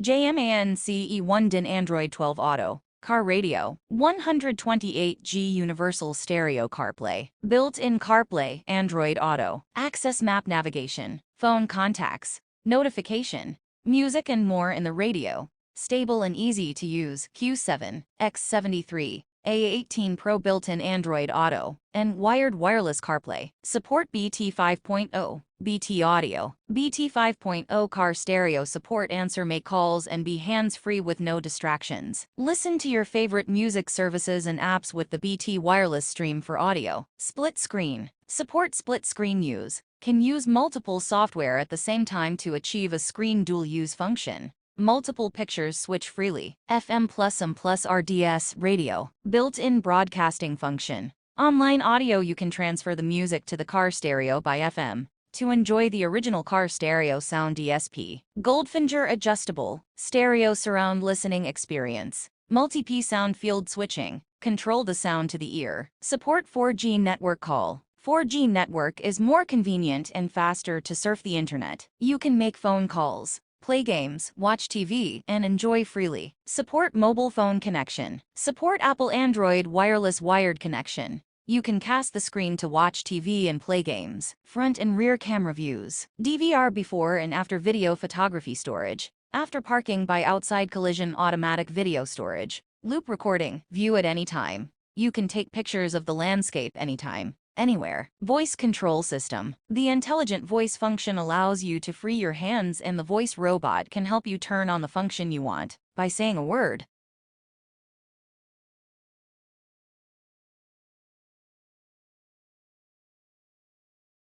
Jmance 1Din Android 12 Auto. Car radio, 128G Universal Stereo CarPlay, built-in CarPlay, Android Auto, access map navigation, phone contacts, notification, music and more in the radio. Stable and easy to use, Q7, X73, A18 Pro built-in Android Auto, and wired wireless CarPlay. Support BT 5.0, BT Audio, BT 5.0 car stereo support, answer make calls and be hands-free with no distractions. Listen to your favorite music services and apps with the BT wireless stream for audio. Split screen. Support split screen use. Can use multiple software at the same time to achieve a screen dual use function. Multiple pictures switch freely. FM++ RDS radio. Built-in broadcasting function. Online audio, you can transfer the music to the car stereo by FM to enjoy the original car stereo sound. DSP. Goldfinger adjustable. Stereo surround listening experience. Multi-P sound field switching. Control the sound to the ear. Support 4G network call. 4G network is more convenient and faster to surf the internet. You can make phone calls, play games, watch TV, and enjoy freely. Support mobile phone connection. Support Apple Android wireless wired connection. You can cast the screen to watch TV and play games. Front and rear camera views. DVR before and after video photography storage. After parking by outside collision automatic video storage. Loop recording. View at any time. You can take pictures of the landscape anytime, anywhere. Voice control system. The intelligent voice function allows you to free your hands, and the voice robot can help you turn on the function you want by saying a word.